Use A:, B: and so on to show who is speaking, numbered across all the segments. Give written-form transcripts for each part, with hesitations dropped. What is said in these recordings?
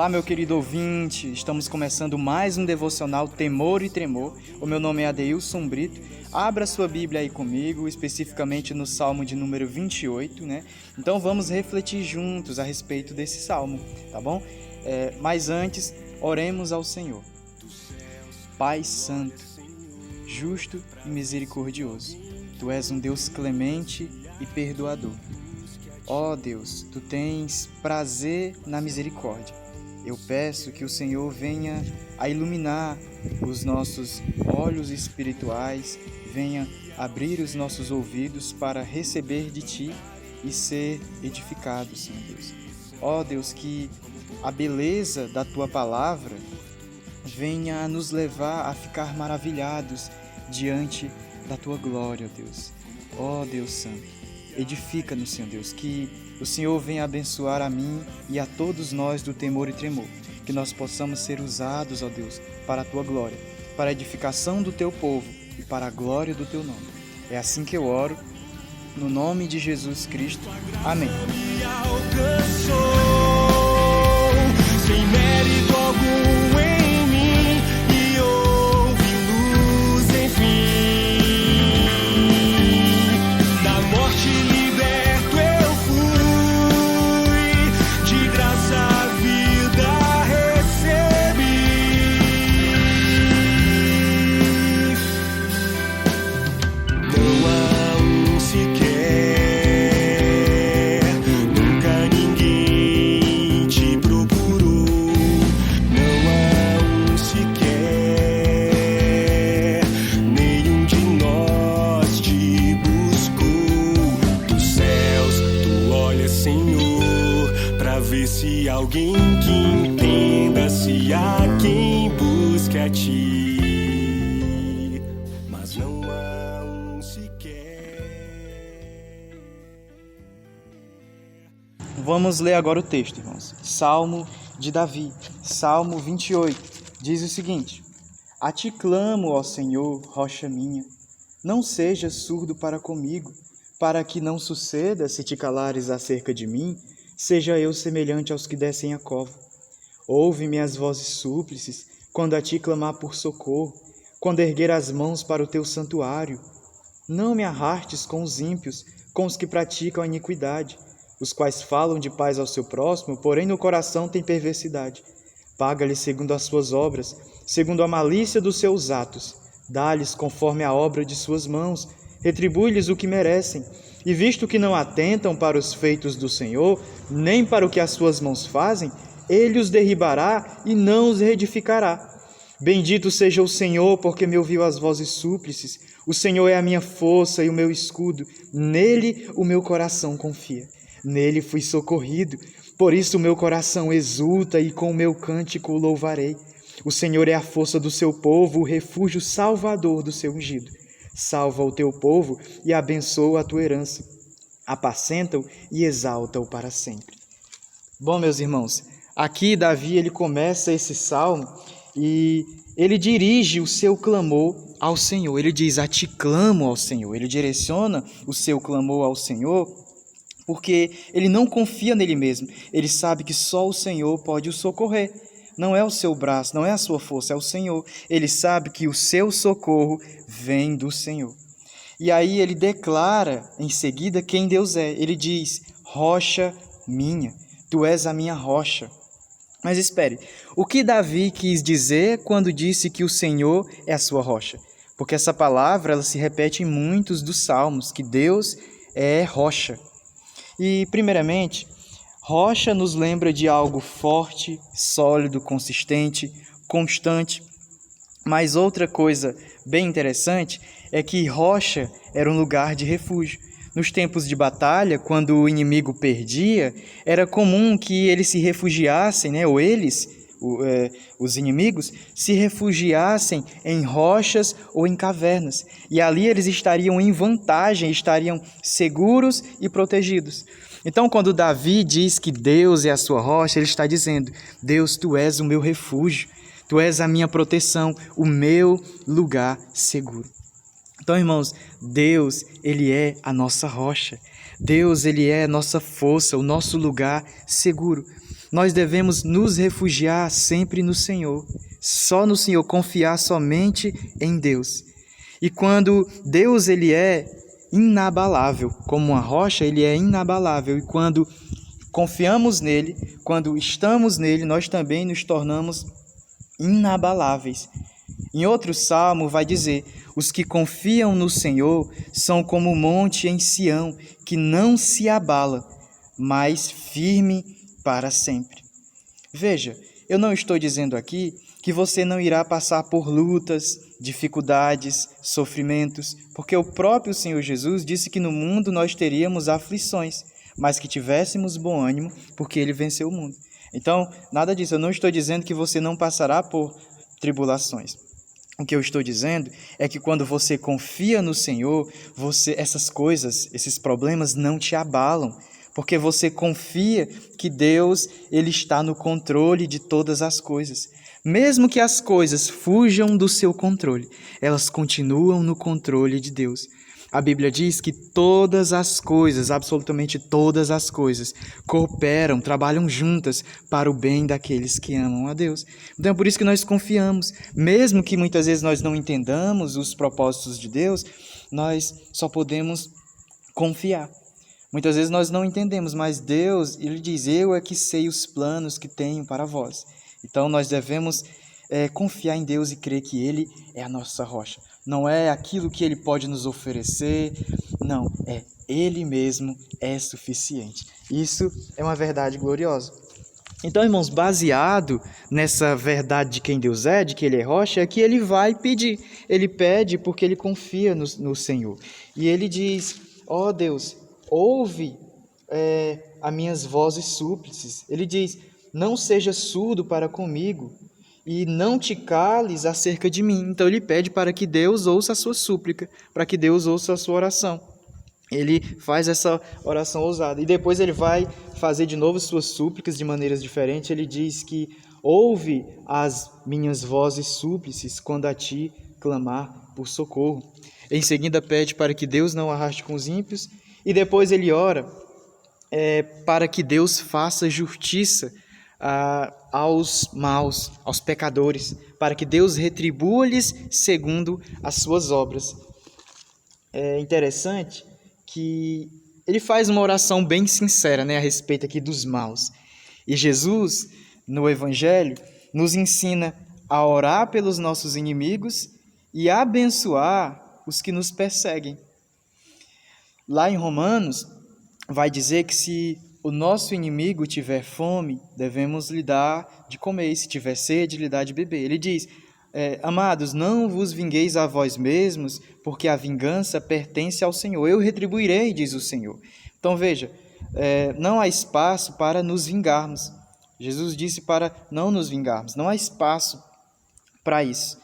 A: Olá, meu querido ouvinte, estamos começando mais um devocional Temor e Tremor. O meu nome é Adeilson Brito. Abra sua Bíblia aí comigo, especificamente no Salmo de número 28, né? Então vamos refletir juntos a respeito desse Salmo, tá bom? Mas antes, oremos ao Senhor. Pai Santo, justo e misericordioso, Tu és um Deus clemente e perdoador. Ó Deus, Tu tens prazer na misericórdia. Eu peço que o Senhor venha a iluminar os nossos olhos espirituais, venha abrir os nossos ouvidos para receber de Ti e ser edificado, Senhor Deus. Ó Deus, que a beleza da Tua palavra venha a nos levar a ficar maravilhados diante da Tua glória, Deus. Ó Deus Santo, edifica-nos, Senhor Deus, que o Senhor venha abençoar a mim e a todos nós do temor e tremor, que nós possamos ser usados, ó Deus, para a Tua glória, para a edificação do Teu povo e para a glória do Teu nome. É assim que eu oro, no nome de Jesus Cristo. Amém. Sem mérito algum em mim e houve luz, enfim. Da morte liberto eu fui, de graça a vida recebi. Não há um sequer, nunca ninguém te procurou. Não há um sequer, nenhum de nós te buscou. Dos céus tu olhas, Senhor, pra ver se há alguém que entenda, se há quem busque a Ti, mas não há um sequer. Vamos ler agora o texto, irmãos. Salmo de Davi, Salmo 28, diz o seguinte: A Ti clamo, ó Senhor, rocha minha, não sejas surdo para comigo, para que não suceda, se te calares acerca de mim, seja eu semelhante aos que descem a cova. Ouve minhas vozes súplices, quando a Ti clamar por socorro, quando erguer as mãos para o Teu santuário. Não me arrastes com os ímpios, com os que praticam a iniquidade, os quais falam de paz ao seu próximo, porém no coração têm perversidade. Paga-lhes segundo as suas obras, segundo a malícia dos seus atos. Dá-lhes conforme a obra de suas mãos, retribui-lhes o que merecem. E visto que não atentam para os feitos do Senhor, nem para o que as suas mãos fazem, Ele os derribará e não os reedificará. Bendito seja o Senhor, porque me ouviu as vozes súplices. O Senhor é a minha força e o meu escudo. Nele o meu coração confia. Nele fui socorrido. Por isso o meu coração exulta e com o meu cântico o louvarei. O Senhor é a força do seu povo, o refúgio salvador do seu ungido. Salva o teu povo e abençoa a tua herança. Apacenta-o e exalta-o para sempre. Bom, meus irmãos, aqui Davi ele começa esse salmo e ele dirige o seu clamor ao Senhor. Ele diz: A Ti clamo ao Senhor. Ele direciona o seu clamor ao Senhor porque ele não confia nele mesmo. Ele sabe que só o Senhor pode o socorrer. Não é o seu braço, não é a sua força, é o Senhor. Ele sabe que o seu socorro vem do Senhor. E aí ele declara em seguida quem Deus é. Ele diz: rocha minha, Tu és a minha rocha. Mas espere, o que Davi quis dizer quando disse que o Senhor é a sua rocha? Porque essa palavra ela se repete em muitos dos salmos, que Deus é rocha. E, primeiramente, rocha nos lembra de algo forte, sólido, consistente, constante. Mas outra coisa bem interessante é que rocha era um lugar de refúgio. Nos tempos de batalha, quando o inimigo perdia, era comum que eles se refugiassem, né? Ou eles, os inimigos, se refugiassem em rochas ou em cavernas. E ali eles estariam em vantagem, estariam seguros e protegidos. Então, quando Davi diz que Deus é a sua rocha, ele está dizendo: Deus, Tu és o meu refúgio, Tu és a minha proteção, o meu lugar seguro. Então, irmãos, Deus, Ele é a nossa rocha. Deus, Ele é a nossa força, o nosso lugar seguro. nós devemos nos refugiar sempre no Senhor, só no Senhor, confiar somente em Deus. E quando Deus ele é inabalável, como uma rocha, ele é inabalável, e quando confiamos nele, quando estamos nele, nós também nos tornamos inabaláveis. Em outro salmo vai dizer: os que confiam no Senhor são como o monte em Sião, que não se abala, mas firme para sempre. Veja, eu não estou dizendo aqui que você não irá passar por lutas, dificuldades, sofrimentos, porque o próprio Senhor Jesus disse que no mundo nós teríamos aflições, mas que tivéssemos bom ânimo, porque Ele venceu o mundo. Então, nada disso, eu não estou dizendo que você não passará por tribulações. O que eu estou dizendo é que quando você confia no Senhor, essas coisas, esses problemas não te abalam, porque você confia que Deus ele está no controle de todas as coisas. Mesmo que as coisas fujam do seu controle, elas continuam no controle de Deus. A Bíblia diz que todas as coisas, absolutamente todas as coisas, cooperam, trabalham juntas para o bem daqueles que amam a Deus. Então é por isso que nós confiamos. Mesmo que muitas vezes nós não entendamos os propósitos de Deus, nós só podemos confiar. Muitas vezes nós não entendemos, mas Deus, Ele diz: eu é que sei os planos que tenho para vós. Então nós devemos confiar em Deus e crer que Ele é a nossa rocha. Não é aquilo que Ele pode nos oferecer, não, é Ele mesmo é suficiente. Isso é uma verdade gloriosa. Então, irmãos, baseado nessa verdade de quem Deus é, de que Ele é rocha, é que ele vai pedir. Ele pede porque ele confia no Senhor. E ele diz: ó Deus, ouve as minhas vozes súplices. Ele diz: não seja surdo para comigo e não te cales acerca de mim. Então ele pede para que Deus ouça a sua súplica, para que Deus ouça a sua oração. Ele faz essa oração ousada. E depois ele vai fazer de novo suas súplicas de maneiras diferentes. Ele diz que ouve as minhas vozes súplices quando a ti clamar por socorro. Em seguida pede para que Deus não arraste com os ímpios. E depois ele ora para que Deus faça justiça aos maus, aos pecadores, para que Deus retribua-lhes segundo as suas obras. É interessante que ele faz uma oração bem sincera, a respeito aqui dos maus. E Jesus, no Evangelho, nos ensina a orar pelos nossos inimigos e a abençoar os que nos perseguem. Lá em Romanos, vai dizer que se o nosso inimigo tiver fome, devemos lhe dar de comer, e se tiver sede, lhe dar de beber. Ele diz: amados, não vos vingueis a vós mesmos, porque a vingança pertence ao Senhor. Eu retribuirei, diz o Senhor. Então veja, não há espaço para nos vingarmos. Jesus disse para não nos vingarmos, não há espaço para isso.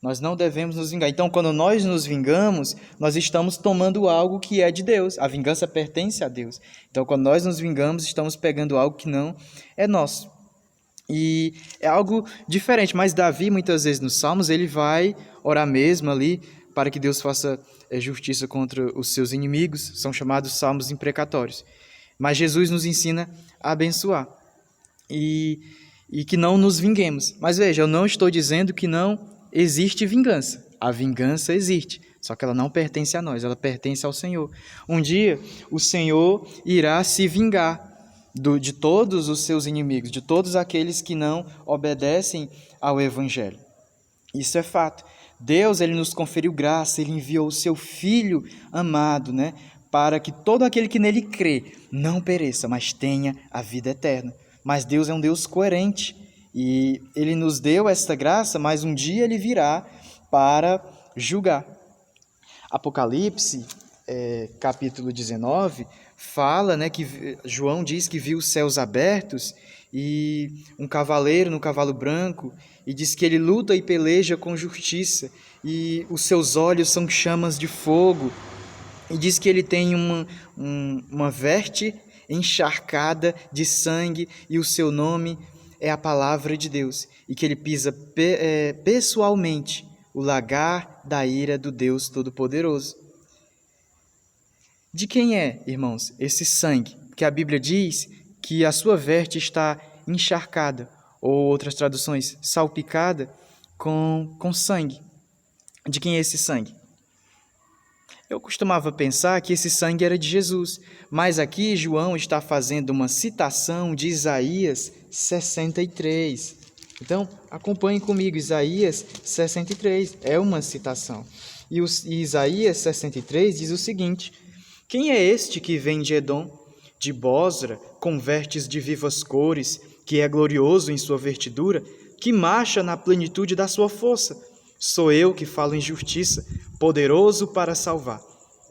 A: Nós não devemos nos vingar. Então, quando nós nos vingamos, nós estamos tomando algo que é de Deus. A vingança pertence a Deus. Então, quando nós nos vingamos, estamos pegando algo que não é nosso. E é algo diferente. Mas Davi, muitas vezes nos Salmos, ele vai orar mesmo ali para que Deus faça justiça contra os seus inimigos. São chamados salmos imprecatórios. Mas Jesus nos ensina a abençoar. E que não nos vinguemos. Mas veja, eu não estou dizendo que não existe vingança. A vingança existe, só que ela não pertence a nós, ela pertence ao Senhor. Um dia, o Senhor irá se vingar de todos os seus inimigos, de todos aqueles que não obedecem ao Evangelho. Isso é fato. Deus, ele nos conferiu graça, ele enviou o seu Filho amado, para que todo aquele que nele crê não pereça, mas tenha a vida eterna. Mas Deus é um Deus coerente. E Ele nos deu esta graça, mas um dia Ele virá para julgar. Apocalipse, capítulo 19, fala que João diz que viu os céus abertos e um cavaleiro no cavalo branco, e diz que ele luta e peleja com justiça, e os seus olhos são chamas de fogo, e diz que ele tem uma veste encharcada de sangue, e o seu nome é a palavra de Deus, e que ele pisa pessoalmente o lagar da ira do Deus Todo-Poderoso. De quem é, irmãos, esse sangue? Porque a Bíblia diz que a sua veste está encharcada, ou outras traduções, salpicada com sangue. De quem é esse sangue? Eu costumava pensar que esse sangue era de Jesus, mas aqui João está fazendo uma citação de Isaías 63. Então, acompanhe comigo, Isaías 63 é uma citação. E Isaías 63 diz o seguinte: quem é este que vem de Edom, de Bosra, com vestes de vivas cores, que é glorioso em sua vertidura, que marcha na plenitude da sua força? Sou eu que falo em justiça, poderoso para salvar.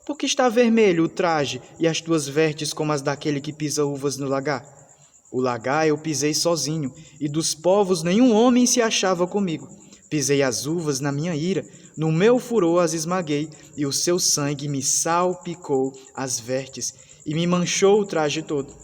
A: Por que está vermelho o traje e as tuas vestes como as daquele que pisa uvas no lagar? O lagar eu pisei sozinho, e dos povos nenhum homem se achava comigo. Pisei as uvas na minha ira, no meu furor as esmaguei, e o seu sangue me salpicou as vestes, e me manchou o traje todo.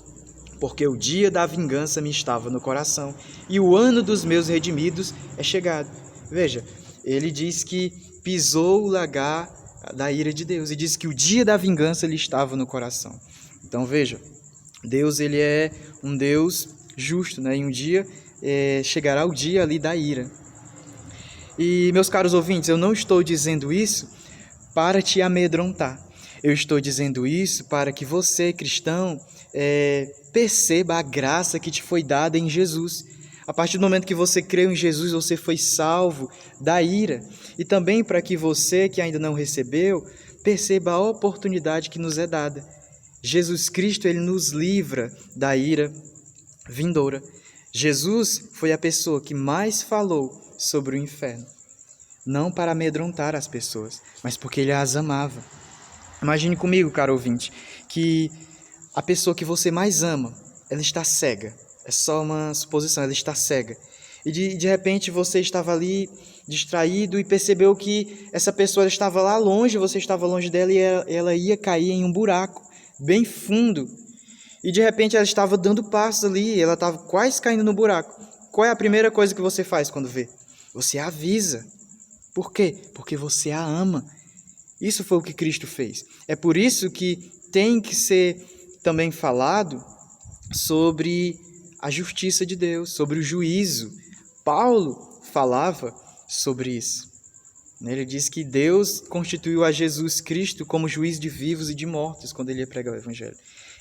A: Porque o dia da vingança me estava no coração, e o ano dos meus redimidos é chegado. Veja, ele diz que pisou o lagar da ira de Deus, e diz que o dia da vingança lhe estava no coração. Então veja, Deus ele é um Deus justo, né? E um dia chegará o dia ali da ira. E, meus caros ouvintes, eu não estou dizendo isso para te amedrontar. Eu estou dizendo isso para que você, cristão, perceba a graça que te foi dada em Jesus. A partir do momento que você creu em Jesus, você foi salvo da ira. E também para que você, que ainda não recebeu, perceba a oportunidade que nos é dada. Jesus Cristo, ele nos livra da ira vindoura. Jesus foi a pessoa que mais falou sobre o inferno. Não para amedrontar as pessoas, mas porque ele as amava. Imagine comigo, caro ouvinte, que a pessoa que você mais ama, ela está cega. É só uma suposição, ela está cega. E de repente você estava ali distraído e percebeu que essa pessoa estava lá longe, você estava longe dela e ela ia cair em um buraco bem fundo. E de repente ela estava dando passos ali, ela estava quase caindo no buraco. Qual é a primeira coisa que você faz quando vê? Você avisa. Por quê? Porque você a ama. Isso foi o que Cristo fez. É por isso que tem que ser também falado sobre a justiça de Deus, sobre o juízo. Paulo falava sobre isso. Ele diz que Deus constituiu a Jesus Cristo como juiz de vivos e de mortos quando ele ia pregar o Evangelho.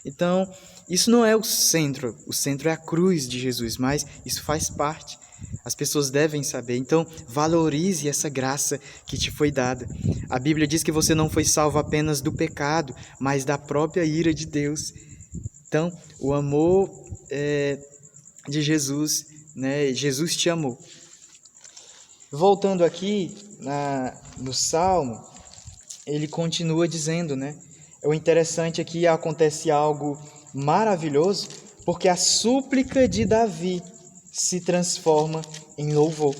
A: Então, isso não é o centro é a cruz de Jesus, mas isso faz parte. As pessoas devem saber. Então, valorize essa graça que te foi dada. A Bíblia diz que você não foi salvo apenas do pecado, mas da própria ira de Deus. Então, o amor de Jesus, né? Jesus te amou. Voltando aqui no Salmo, ele continua dizendo, né? O interessante aqui acontece algo maravilhoso, porque a súplica de Davi se transforma em louvor.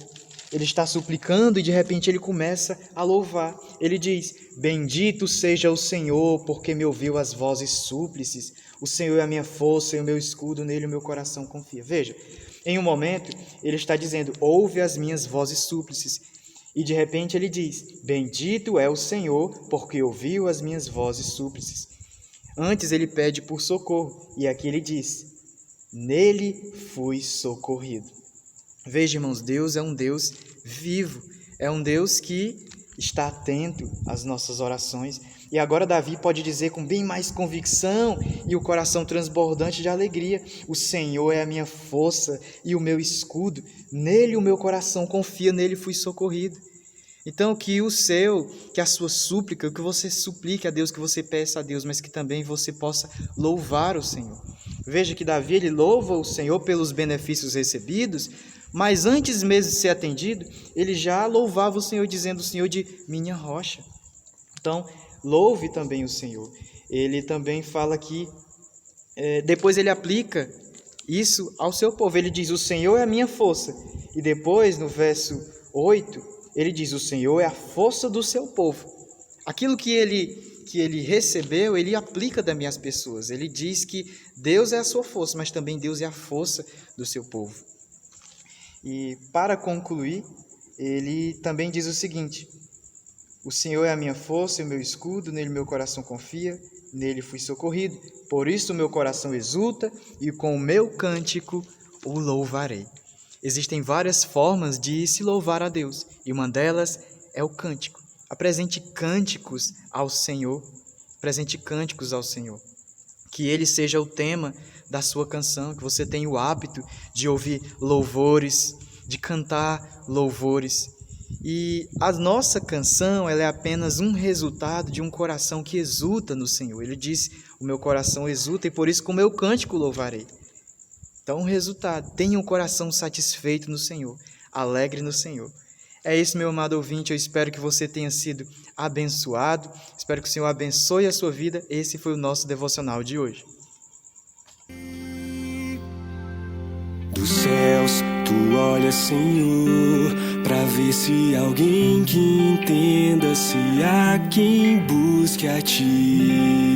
A: Ele está suplicando e de repente ele começa a louvar. Ele diz: bendito seja o Senhor, porque me ouviu as vozes súplices. O Senhor é a minha força e o meu escudo, nele o meu coração confia. Veja, em um momento ele está dizendo: ouve as minhas vozes súplices. E de repente ele diz: bendito é o Senhor, porque ouviu as minhas vozes súplices. Antes ele pede por socorro, e aqui ele diz: nele fui socorrido. Veja, irmãos, Deus é um Deus vivo, é um Deus que está atento às nossas orações. E agora Davi pode dizer com bem mais convicção e o coração transbordante de alegria: o Senhor é a minha força e o meu escudo, nele o meu coração confia, nele fui socorrido. Então que a sua súplica, que você suplique a Deus, que você peça a Deus, mas que também você possa louvar o Senhor. Veja que Davi, ele louva o Senhor pelos benefícios recebidos, mas antes mesmo de ser atendido, ele já louvava o Senhor, dizendo: o Senhor de minha rocha. Então, louve também o Senhor. Ele também fala que, depois ele aplica isso ao seu povo. Ele diz: o Senhor é a minha força. E depois, no verso 8, ele diz: o Senhor é a força do seu povo. Aquilo que ele recebeu, ele aplica também às pessoas. Ele diz que Deus é a sua força, mas também Deus é a força do seu povo. E para concluir, ele também diz o seguinte: o Senhor é a minha força e o meu escudo, nele meu coração confia, nele fui socorrido. Por isso o meu coração exulta e com o meu cântico o louvarei. Existem várias formas de se louvar a Deus, e uma delas é o cântico. Apresente cânticos ao Senhor, apresente cânticos ao Senhor. Que ele seja o tema da sua canção, que você tenha o hábito de ouvir louvores, de cantar louvores. E a nossa canção, ela é apenas um resultado de um coração que exulta no Senhor. Ele diz, o meu coração exulta e por isso com o meu cântico louvarei. Então, o resultado, tenha um coração satisfeito no Senhor, alegre no Senhor. É isso, meu amado ouvinte, eu espero que você tenha sido abençoado, espero que o Senhor abençoe a sua vida. Esse foi o nosso devocional de hoje.
B: Dos céus, tu olhas, Senhor, pra ver se há alguém que entenda, se há quem busque a ti.